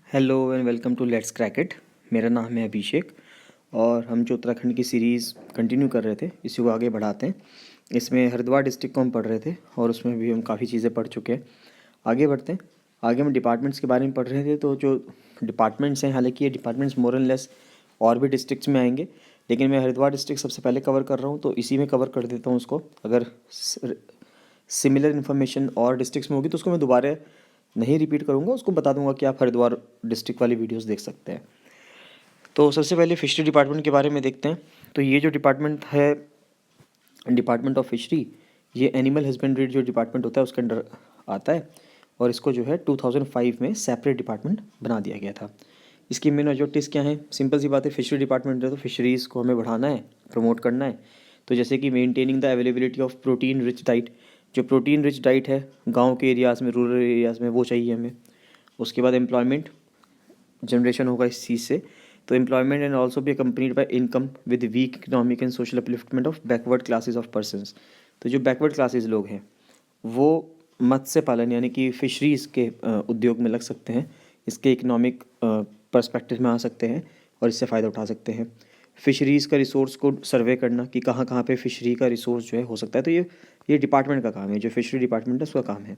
Hello and welcome to let's crack it. मेरा नाम है अभिषेक और हम जो उत्तराखंड की सीरीज़ कंटिन्यू कर रहे थे इसी को आगे बढ़ाते हैं। इसमें हरिद्वार डिस्ट्रिक्ट को हम पढ़ रहे थे और उसमें भी हम काफ़ी चीज़ें पढ़ चुके हैं। आगे बढ़ते हैं। आगे हम डिपार्टमेंट्स के बारे में पढ़ रहे थे, तो जो डिपार्टमेंट्स हैं, हालांकि ये डिपार्टमेंट्स मोर एंड लेस और भी डिस्ट्रिक्ट्स में आएंगे, लेकिन मैं हरिद्वार डिस्ट्रिक्ट सबसे पहले कवर कर रहा हूँ, तो इसी में कवर कर देता हूँ उसको। अगर सिमिलर इन्फॉर्मेशन और डिस्ट्रिक्ट्स में होगी तो उसको मैं दोबारा नहीं रिपीट करूँगा, उसको बता दूंगा कि आप हरिद्वार डिस्ट्रिक्ट वाली वीडियोस देख सकते हैं। तो सबसे पहले फिशरी डिपार्टमेंट के बारे में देखते हैं। तो ये जो डिपार्टमेंट है, डिपार्टमेंट ऑफ फिशरी, ये एनिमल हस्बेंड्री जो डिपार्टमेंट होता है उसके अंडर आता है और इसको जो है 2005 में सेपरेट डिपार्टमेंट बना दिया गया था। इसकी मेन ऑब्जेक्टिव्स क्या हैं? सिंपल सी बात है, फिशरी डिपार्टमेंट है तो फिशरीज़ को हमें बढ़ाना है, प्रमोट करना है। तो जैसे कि maintaining the availability of protein rich diet, जो प्रोटीन रिच डाइट है गांव के एरियाज़ में, रूरल एरियाज़ में, वो चाहिए हमें। उसके बाद एम्प्लॉयमेंट जनरेशन होगा इस चीज़ से, तो एम्प्लॉयमेंट एंड ऑल्सो भी accompanied by income with weak economic and social upliftment of backward classes of persons. तो जो बैकवर्ड क्लासेज लोग हैं वो मत्स्य पालन यानी कि फिशरीज़ के उद्योग में लग सकते हैं, इसके इकोनॉमिक पर्सपेक्टिव में आ सकते हैं और इससे फ़ायदा उठा सकते हैं। फिशरीज़ का रिसोर्स को सर्वे करना कि कहाँ कहाँ पे फिशरी का रिसोर्स जो है हो सकता है, तो ये डिपार्टमेंट का काम है, जो फिशरी डिपार्टमेंट है उसका काम है।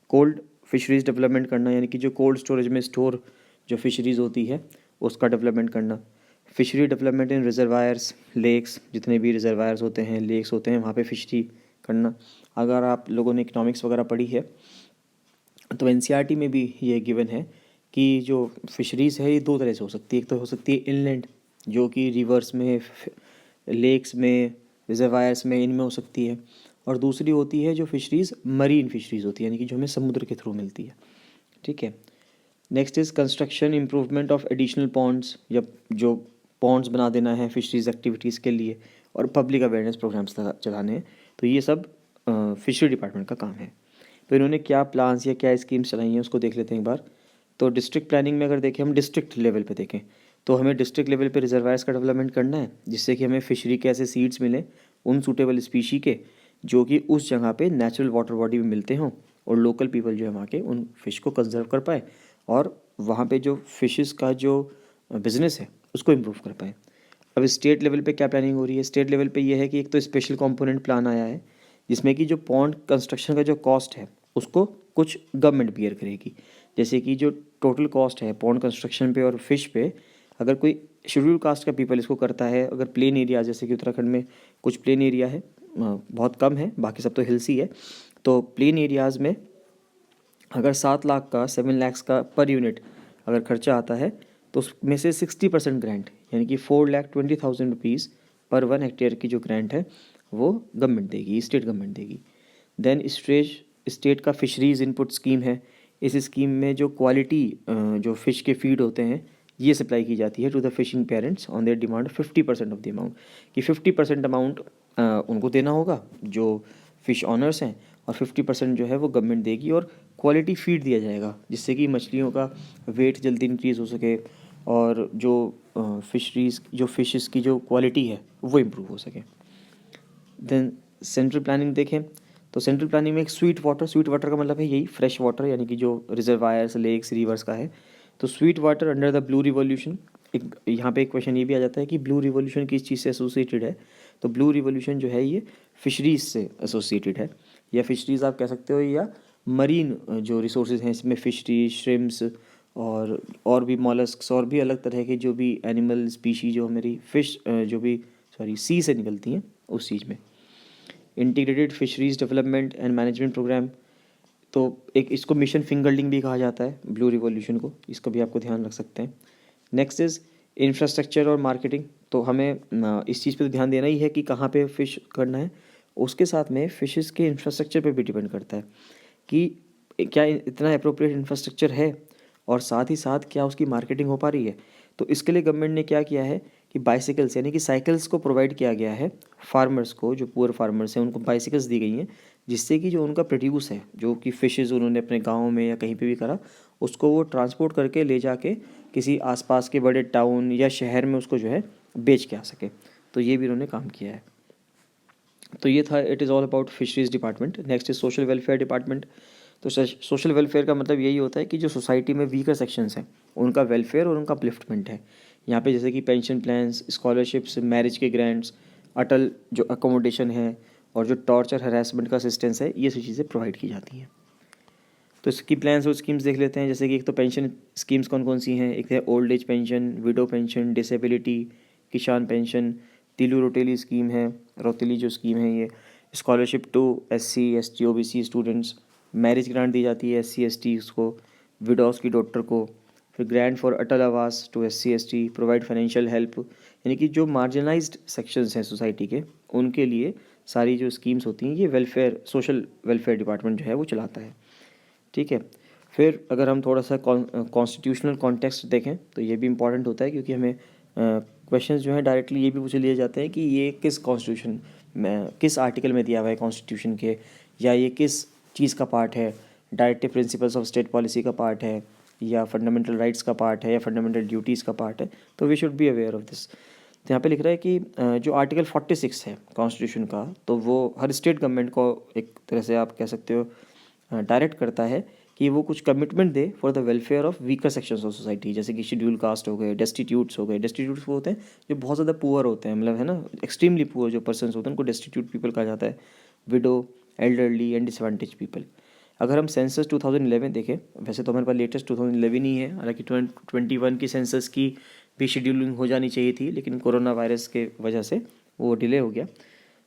कोल्ड फिशरीज़ डेवलपमेंट करना यानी कि जो कोल्ड स्टोरेज में स्टोर जो फिशरीज़ होती है उसका डेवलपमेंट करना। Fishery development in reservoirs, lakes, जितने भी रिजर्वायर्स होते हैं, लेक्स होते हैं, वहाँ पे फिशरी करना। अगर आप लोगों ने इकोनॉमिक्स वगैरह पढ़ी है तो एनसीईआरटी में भी ये गिवन है कि जो फिशरीज़ है ये दो तरह से हो सकती है। एक तो हो सकती है इनलैंड, जो कि रिवर्स में, लेक्स में, रिजर्वायर्स में, इनमें हो सकती है, और दूसरी होती है जो फिशरीज़ मरीन फिशरीज़ होती है, यानी कि जो हमें समुद्र के थ्रू मिलती है। ठीक है। Next is construction improvement of additional ponds, जब जो पॉन्ड्स बना देना है फिशरीज़ एक्टिविटीज़ के लिए, और पब्लिक अवेयरनेस प्रोग्राम्स चलाने हैं, तो ये सब फिशरी डिपार्टमेंट का काम है। तो इन्होंने क्या प्लान्स या क्या स्कीम्स चलाई हैं उसको देख लेते हैं एक बार। तो डिस्ट्रिक्ट प्लानिंग में अगर देखें, हम डिस्ट्रिक्ट लेवल पे देखें, तो हमें डिस्ट्रिक्ट लेवल पे रिजर्वायर्स का डेवलपमेंट करना है, जिससे कि हमें फिशरी के ऐसे सीड्स मिलें उन सूटेबल स्पीशी के जो कि उस जगह पे नेचुरल वाटर बॉडी में मिलते हों, और लोकल पीपल जो है वहाँ के उन फिश को कंजर्व कर पाए और वहाँ पे जो फिशेस का जो बिज़नेस है उसको इम्प्रूव कर पाए। अब स्टेट लेवल पे क्या प्लानिंग हो रही है? स्टेट लेवल पे ये है कि एक तो स्पेशल कंपोनेंट प्लान आया है जिसमें कि जो पॉन्ड कंस्ट्रक्शन का जो कॉस्ट है उसको कुछ गवर्नमेंट बियर करेगी। जैसे कि जो टोटल कॉस्ट है पॉन्ड कंस्ट्रक्शन पे और फिश पे, अगर कोई शेड्यूल कास्ट का पीपल इसको करता है, अगर प्लेन एरिया, जैसे कि उत्तराखंड में कुछ प्लेन एरिया है, बहुत कम है, बाकी सब तो हिल्स ही है, तो प्लेन एरियाज़ में अगर 7 लाख का, 7 lakhs का पर यूनिट अगर खर्चा आता है, तो उसमें से 60% ग्रांट यानी कि 4,20,000 रुपीज़ पर 1 हेक्टेयर की जो ग्रांट है वो गवर्नमेंट देगी, स्टेट गवर्नमेंट देगी। देन स्टेट का फिशरीज़ इनपुट स्कीम है। इस स्कीम में जो क्वालिटी जो फ़िश के फीड होते हैं ये सप्लाई की जाती है to the fishing parents on their demand 50% of the amount, कि 50% अमाउंट उनको देना होगा जो फ़िश ऑनर्स हैं, और 50% जो है वो गवर्नमेंट देगी, और क्वालिटी फीड दिया जाएगा जिससे कि मछलियों का वेट जल्दी इंक्रीज़ हो सके और जो फिशरीज़ जो फिशेस की जो क्वालिटी है वो इम्प्रूव हो सके। देन सेंट्रल प्लानिंग देखें तो सेंट्रल प्लानिंग में एक स्वीट वाटर का मतलब है यही फ्रेश वाटर, यानी कि जो रिजर्वायर्स, लेक्स, रिवर्स का है। तो sweet water under the blue revolution, एक यहाँ पे एक क्वेश्चन ये भी आ जाता है कि ब्लू रिवॉल्यूशन किस चीज़ से एसोसिएटेड है? तो ब्लू रिवॉल्यूशन जो है ये फिशरीज़ से एसोसिएटेड है, या फिशरीज़ आप कह सकते हो, या मरीन जो रिसोर्सेज हैं इसमें फिशरी, श्रिम्स और भी मॉलस्क्स और भी अलग तरह के जो भी एनिमल स्पीशी जो मेरी फिश जो भी सॉरी सी से निकलती हैं उस चीज़ में। Integrated fisheries development and management programme, तो एक इसको मिशन फिंगरलिंग भी कहा जाता है ब्लू रिवॉल्यूशन को, इसका भी आपको ध्यान रख सकते हैं। नेक्स्ट इज़ इंफ्रास्ट्रक्चर और मार्केटिंग, तो हमें इस चीज़ पे तो ध्यान देना ही है कि कहाँ पे फ़िश करना है, उसके साथ में फ़िशेस के इंफ्रास्ट्रक्चर पे भी डिपेंड करता है कि क्या इतना अप्रोप्रिएट इंफ्रास्ट्रक्चर है, और साथ ही साथ क्या उसकी मार्केटिंग हो पा रही है। तो इसके लिए गवर्नमेंट ने क्या किया है कि बाइसिकल्स यानी कि साइकिल्स को प्रोवाइड किया गया है फार्मर्स को, जो पुअर फार्मर्स हैं उनको बाइसिकल्स दी गई हैं, जिससे कि जो उनका प्रोड्यूस है, जो कि फ़िशेज़ उन्होंने अपने गाँव में या कहीं पे भी करा, उसको वो ट्रांसपोर्ट करके ले जाके किसी आसपास के बड़े टाउन या शहर में उसको जो है बेच के आ सके। तो ये भी उन्होंने काम किया है। तो ये था, it is all about fisheries department. Next is social welfare department. तो सोशल वेलफेयर का मतलब यही होता है कि जो सोसाइटी में वीकर सेक्शंस हैं उनका वेलफेयर और उनका अपलिफ्टमेंट है। यहाँ पे जैसे कि पेंशन प्लान्स, स्कॉलरशिप्स, मैरिज के ग्रांट्स, अटल जो अकोमोडेशन है और जो टॉर्चर हरासमेंट का असिस्टेंस है, ये सब चीज़ें प्रोवाइड की जाती हैं। तो इसकी प्लान्स और स्कीम्स देख लेते हैं। जैसे कि एक तो पेंशन स्कीम्स कौन कौन सी हैं, एक है old age pension, widow pension, disability, किसान पेंशन, तिलू रोटेली स्कीम है, रौतेली जो स्कीम है ये, scholarship to SC ST OBC students, marriage grant दी जाती है SC STs को, विडोज की डॉटर को, फिर grant for Atal Awas to SC ST, provide financial help, यानी कि जो मार्जिनलाइज्ड सेक्शंस हैं सोसाइटी के उनके लिए सारी जो स्कीम्स होती हैं ये वेलफेयर, सोशल वेलफेयर डिपार्टमेंट जो है वो चलाता है। ठीक है। फिर अगर हम थोड़ा सा कॉन्स्टिट्यूशनल कॉन्टेक्स्ट देखें तो ये भी इम्पॉर्टेंट होता है, क्योंकि हमें क्वेश्चंस जो हैं डायरेक्टली ये भी पूछ लिए जाते हैं कि ये किस कॉन्स्टिट्यूशन में, किस आर्टिकल में दिया हुआ है कॉन्स्टिट्यूशन के, या ये किस चीज़ का पार्ट है, directive principles of state policy का पार्ट है, या फंडामेंटल राइट्स का पार्ट है, या फंडामेंटल ड्यूटीज़ का पार्ट है। तो we should be aware of this. तो यहाँ पे लिख रहा है कि जो आर्टिकल 46 है कॉन्स्टिट्यूशन का, तो वो हर स्टेट गवर्नमेंट को एक तरह से आप कह सकते हो डायरेक्ट करता है कि वो कुछ commitment they for the welfare of weaker sections of society, जैसे कि शेड्यूल कास्ट हो गए, डेस्टिट्यूट्स हो गए। डेस्टिट्यूट्स वो होते हैं जो बहुत ज़्यादा पुअर होते हैं, मतलब है ना, एक्सट्रीमली पुअर जो पर्सन्स होते हैं उनको डेस्टिट्यूट पीपल कहा जाता है। Window, elderly and disadvantage people. अगर हम सेंसस 2011 देखें, वैसे तो हमारे पास लेटेस्ट 2011 ही है, हालांकि 2021 की सेंसस की भी शेड्यूलिंग हो जानी चाहिए थी, लेकिन कोरोना वायरस के वजह से वो डिले हो गया।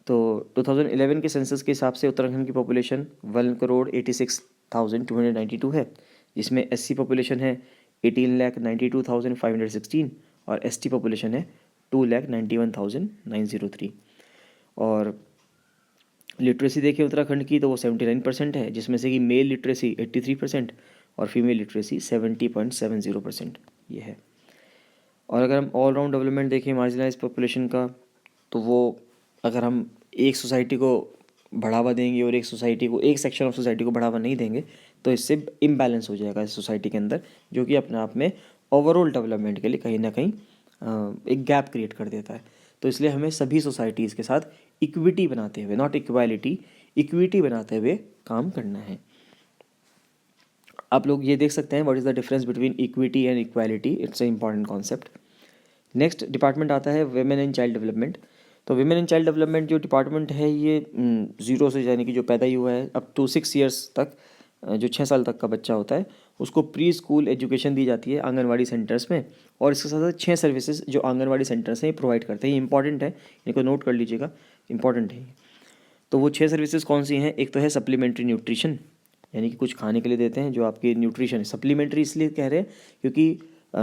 तो 2011 के सेंसस के हिसाब से उत्तराखंड की पॉपुलेशन 1,86,292 है, जिसमें SC पॉपुलेशन है 18,92,516 और ST पॉपुलेशन है 2,91,903। और लिटरेसी देखें उत्तराखंड की तो वो 79% है, जिसमें से कि मेल लिटरेसी 83% और फीमेल लिटरेसी 70.70% ये है। और अगर हम ऑल राउंड डेवलपमेंट देखें मार्जिनलाइज पॉपुलेशन का, तो वो अगर हम एक सोसाइटी को बढ़ावा देंगे और एक सोसाइटी को, एक सेक्शन ऑफ सोसाइटी को बढ़ावा नहीं देंगे, तो इससे इम्बैलेंस हो जाएगा इस सोसाइटी के अंदर, जो कि अपने आप में ओवरऑल डेवलपमेंट के लिए कहीं ना कहीं एक गैप क्रिएट कर देता है। तो इसलिए हमें सभी सोसाइटीज़ के साथ इक्विटी बनाते हुए, नॉट इक्वालिटी, इक्विटी बनाते हुए काम करना है। आप लोग ये देख सकते हैं what is the difference between equity and equality, it's a important concept. Next department आता है वेमेन एंड चाइल्ड डेवलपमेंट। तो वेमेन एंड चाइल्ड डेवलपमेंट जो डिपार्टमेंट है ये 0 से, यानी कि जो पैदा ही हुआ है अप टू 6 ईयर्स तक, जो 6 साल तक का बच्चा होता है उसको प्री स्कूल एजुकेशन दी जाती है आंगनवाड़ी सेंटर्स में। और इसके साथ साथ 6 सर्विसेज जो आंगनवाड़ी सेंटर्स हैं ये प्रोवाइड करते हैं। ये इंपॉर्टेंट है, इनको नोट कर लीजिएगा, इंपॉर्टेंट है। तो वो 6 सर्विसेज कौन सी हैं? एक तो है सप्लीमेंट्री न्यूट्रिशन, यानी कि कुछ खाने के लिए देते हैं जो आपकी न्यूट्रिशन है। सप्लीमेंट्री इसलिए कह रहे हैं क्योंकि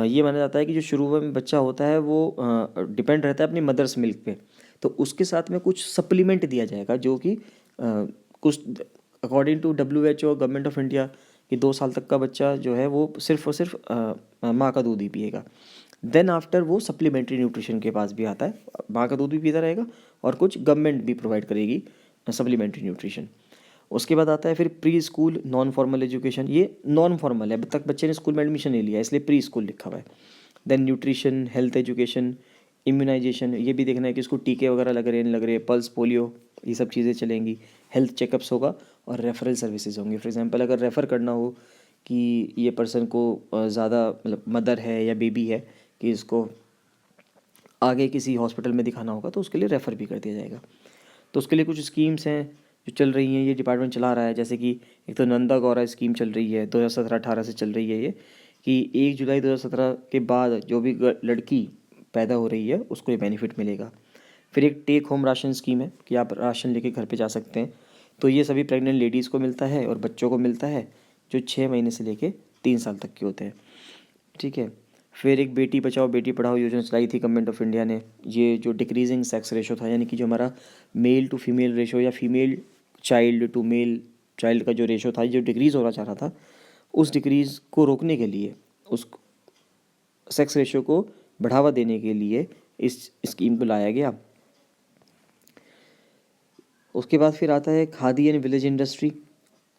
ये माना जाता है कि जो शुरू में बच्चा होता है वो डिपेंड रहता है अपनी मदर्स मिल्क पे, तो उसके साथ में कुछ सप्लीमेंट दिया जाएगा जो कि कुछ according to WHO government of India कि 2 साल तक का बच्चा जो है वो सिर्फ और सिर्फ माँ का दूध ही पिएगा। देन आफ्टर वो सप्लीमेंट्री न्यूट्रिशन के पास भी आता है, माँ का दूध भी पीता रहेगा और कुछ गवर्नमेंट भी प्रोवाइड करेगी सप्लीमेंट्री न्यूट्रिशन। उसके बाद आता है फिर pre school non formal education. ये नॉन फॉर्मल है, अब तक बच्चे ने स्कूल में एडमिशन नहीं लिया इसलिए प्री स्कूल लिखा हुआ है। Then nutrition, health education, immunisation, ये भी देखना है कि इसको टीके वगैरह लग रहे हैं, लग रहे हैं, पल्स, पोलियो, ये सब चीज़ें चलेंगी। हेल्थ चेकअप्स होगा और रेफरल सर्विसेज होंगे। फॉर एग्जांपल अगर रेफ़र करना हो कि ये पर्सन को ज़्यादा मतलब मदर है या बेबी है कि इसको आगे किसी हॉस्पिटल में दिखाना होगा तो उसके लिए रेफ़र भी कर दिया जाएगा। तो उसके लिए कुछ स्कीम्स हैं जो चल रही हैं, ये डिपार्टमेंट चला रहा है। जैसे कि एक तो नंदा गौरा स्कीम चल रही है, 2017-18 से चल रही है ये, कि 1 जुलाई 2017 के बाद जो भी लड़की पैदा हो रही है उसको ये बेनिफिट मिलेगा। फिर एक टेक होम राशन स्कीम है कि आप राशन लेके घर पे जा सकते हैं। तो ये सभी प्रेग्नेंट लेडीज़ को मिलता है और बच्चों को मिलता है जो 6 महीने से लेके 3 साल तक के होते हैं। ठीक है। फिर एक बेटी बचाओ बेटी पढ़ाओ योजना चलाई थी गवर्नमेंट ऑफ इंडिया ने। ये जो डिक्रीजिंग सेक्स रेशो था, यानी कि जो हमारा मेल टू फीमेल रेशो या female child to male child का जो रेशो था, जो डिक्रीज़ होना चाह रहा था, उस डिक्रीज़ को रोकने के लिए, उस सेक्स रेशो को बढ़ावा देने के लिए इस स्कीम को लाया गया। उसके बाद फिर आता है खादी एंड विलेज इंडस्ट्री।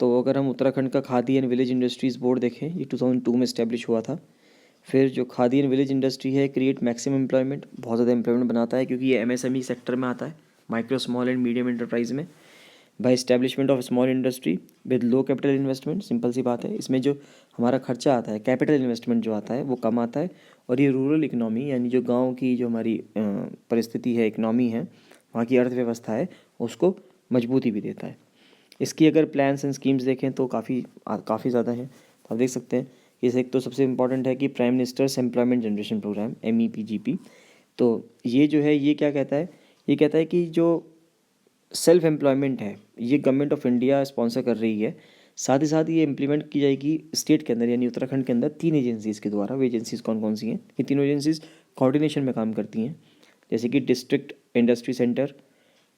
तो अगर हम उत्तराखंड का khadi and village industries board देखें, ये 2002 में इस्टेब्लिश हुआ था। फिर जो खादी एंड विलेज इंडस्ट्री है क्रिएट मैक्सिमम एम्प्लॉयमेंट, बहुत ज़्यादा एम्प्लॉयमेंट बनाता है क्योंकि ये MSME सेक्टर में आता है, micro small and medium enterprise में। By establishment of small industry with low capital investment. Simple सी बात है, इसमें जो हमारा खर्चा आता है, कैपिटल इन्वेस्टमेंट जो आता है वो कम आता है, और ये रूरल इकनॉमी यानी जो गांव की जो हमारी परिस्थिति है, इकनॉमी है, वहाँ की अर्थव्यवस्था है, उसको मजबूती भी देता है। इसकी अगर प्लान्स एंड स्कीम्स देखें तो काफ़ी ज़्यादा हैं। तो आप देख सकते हैं, इसे एक तो सबसे इम्पॉर्टेंट है कि prime minister's employment generation programme MEPGP। तो ये जो है, ये क्या कहता है, ये कहता है कि जो सेल्फ एम्प्लॉयमेंट है ये गवर्नमेंट ऑफ इंडिया स्पॉन्सर कर रही है। साथ ही साथ ये इम्प्लीमेंट की जाएगी स्टेट के अंदर यानी उत्तराखंड के अंदर 3 एजेंसीज़ के द्वारा। वो एजेंसीज़ कौन कौन सी हैं? ये तीनों एजेंसीज़ कोऑर्डिनेशन में काम करती हैं, जैसे कि district industry centre,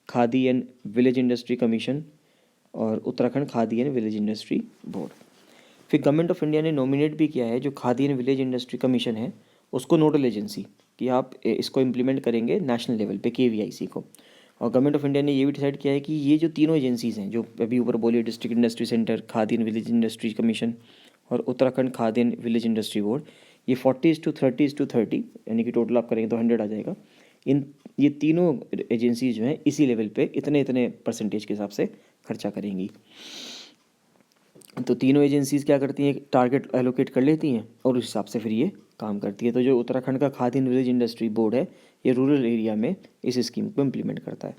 khadi and village industry commission और Uttarakhand khadi and village industry board. फिर गवर्नमेंट ऑफ इंडिया ने नॉमिनेट भी किया है जो khadi and village industry commission है उसको नोडल एजेंसी, कि आप इसको इम्प्लीमेंट करेंगे नेशनल लेवल पे, KVIC को। और गवर्नमेंट ऑफ इंडिया ने ये भी डिसाइड किया है कि ये जो तीनों एजेंसीज़ हैं जो अभी ऊपर बोली, district industry centre, khadi and village industry commission और Uttarakhand khadi and village industry board, ये 40:30:30 यानी कि टोटल आप करेंगे तो 100 आ जाएगा। ये तीनों एजेंसीज जो हैं इसी लेवल पे इतने इतने परसेंटेज के हिसाब से खर्चा करेंगी। तो तीनों एजेंसीज़ क्या करती हैं, टारगेट एलोकेट कर लेती हैं और उस हिसाब से फिर ये काम करती है। तो जो उत्तराखंड का khadi and village industry board है, ये रूरल एरिया में इस स्कीम को इम्प्लीमेंट करता है।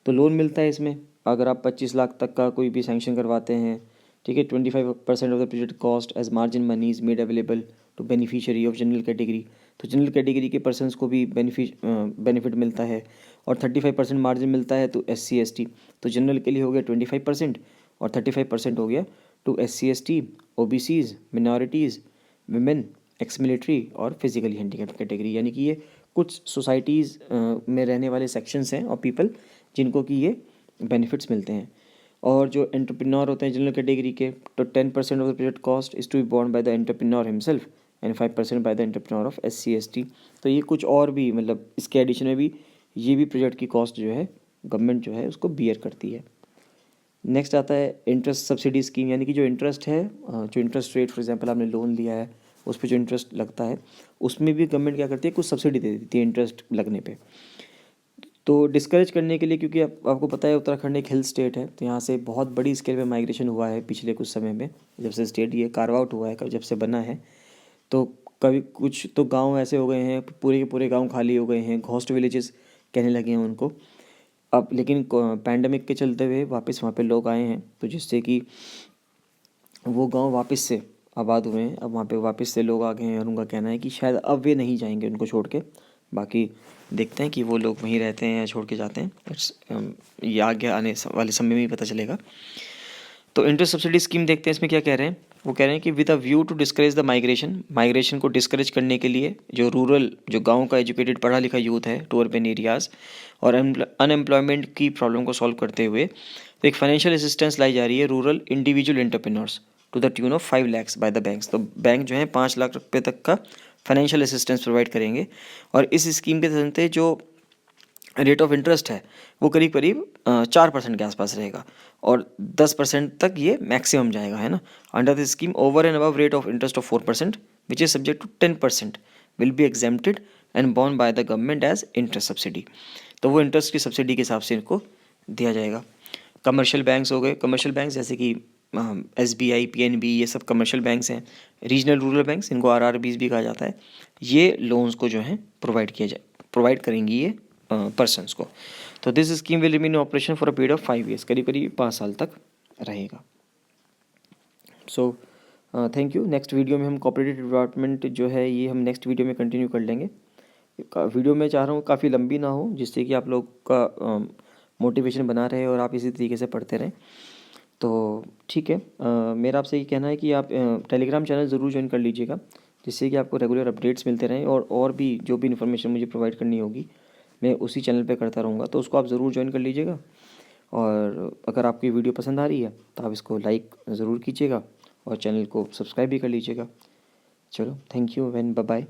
तो लोन मिलता है इसमें, अगर आप 25 लाख तक का कोई भी सैंक्शन करवाते हैं, ठीक है, 25% of the project cost as margin money is made available to beneficiary of general category. तो जनरल कैटेगरी के पर्सनस को भी बेनिफिट मिलता है। और 35% मार्जिन मिलता है तो SC ST। तो जनरल के लिए हो गया 25% और 35% हो गया to SC ST, OBCs, minorities, women, ex military और फिजिकली हैंडीकैप कैटेगरी। यानी कि ये कुछ सोसाइटीज़ में रहने वाले सेक्शंस हैं और पीपल जिनको कि ये बेनिफिट्स मिलते हैं। और जो एंटरप्रेन्योर होते हैं जनरल कैटेगरी के, तो 10% of the project cost is to be borne by the entrepreneur himself and 5% by the entrepreneur of SC ST। तो ये कुछ और भी, मतलब इसके एडिशन में भी ये भी प्रोजेक्ट की कॉस्ट जो है गवर्नमेंट जो है उसको बियर करती है। नेक्स्ट आता है इंटरेस्ट सब्सिडी स्कीम, यानी कि जो इंटरेस्ट है, जो इंटरेस्ट रेट, फॉर एग्जांपल आपने लोन लिया है उस पर जो इंटरेस्ट लगता है उसमें भी गवर्नमेंट क्या करती है, कुछ सब्सिडी दे देती है इंटरेस्ट लगने पे। तो डिस्करेज करने के लिए, क्योंकि आपको पता है उत्तराखंड एक हिल स्टेट है, तो यहाँ से बहुत बड़ी स्केल पे माइग्रेशन हुआ है पिछले कुछ समय में, जब से स्टेट ये कार्व आउट हुआ है, जब से बना है। तो कभी कुछ तो गांव ऐसे हो गए हैं, पूरे के पूरे गांव खाली हो गए हैं, घोस्ट विलेजेस कहने लगे हैं उनको। अब लेकिन पैंडमिक के चलते हुए वापस वहाँ पे लोग आए हैं, तो जिससे कि वो गांव वापस से आबाद हुए हैं। अब वहाँ पे वापस से लोग आ गए हैं और उनका कहना है कि शायद अब वे नहीं जाएंगे उनको छोड़ के। बाकी देखते हैं कि वो लोग वहीं रहते हैं या छोड़ के जाते हैं, ये आगे आने वाले समय में ही पता चलेगा। तो इंटरेस्ट सब्सिडी स्कीम देखते हैं, इसमें क्या कह रहे हैं। वो कह रहे हैं कि with a view to discourage the migration को डिस्करेज करने के लिए, जो रूरल, जो गांव का एजुकेटेड पढ़ा लिखा यूथ है टू अर्बन एरियाज़, और अनएम्प्लॉयमेंट की प्रॉब्लम को सॉल्व करते हुए, तो एक फाइनेंशियल असिस्टेंस लाई जा रही है rural individual entrepreneurs to the tune of 5 lakhs by the banks. तो बैंक जो है 5 लाख रुपये तक का फाइनेंशियल असिस्टेंस प्रोवाइड करेंगे। और इस स्कीम के तहत जो रेट ऑफ इंटरेस्ट है वो करीब करीब 4% के आसपास रहेगा, और 10% तक ये मैक्सिमम जाएगा, है ना। Under this scheme over and above rate of interest of 4% which is subject to 10% will be exempted and borne by the government as interest subsidy. तो वो इंटरेस्ट की सब्सिडी के हिसाब से इनको दिया जाएगा। कमर्शियल बैंक्स हो गए, कमर्शियल बैंक्स जैसे कि SBI, PNB, ये सब कमर्शियल बैंक्स हैं। रीजनल रूरल बैंक्स, इनको RRBs भी कहा जाता है। ये लोन्स को जो है प्रोवाइड करेंगी ये पर्सनस को। तो this scheme will remain in operation for a period of 5 years, करीब करीब 5 साल तक रहेगा। So thank you. Next video में हम कोऑपरेटिव डेवलपमेंट जो है ये हम नेक्स्ट वीडियो में कंटिन्यू कर लेंगे। वीडियो में चाह रहा हूँ काफ़ी लंबी ना हो, जिससे कि आप लोग का मोटिवेशन बना रहे और आप इसी तरीके से पढ़ते रहें। तो ठीक है, मेरा आपसे ये कहना है कि आप टेलीग्राम चैनल ज़रूर ज्वाइन कर लीजिएगा, जिससे कि आपको रेगुलर अपडेट्स मिलते रहें, और भी जो भी इन्फॉर्मेशन मुझे प्रोवाइड करनी होगी मैं उसी चैनल पे करता रहूँगा। तो उसको आप ज़रूर ज्वाइन कर लीजिएगा। और अगर आपकी वीडियो पसंद आ रही है तो आप इसको लाइक ज़रूर कीजिएगा और चैनल को सब्सक्राइब भी कर लीजिएगा। चलो, thank you and bye bye.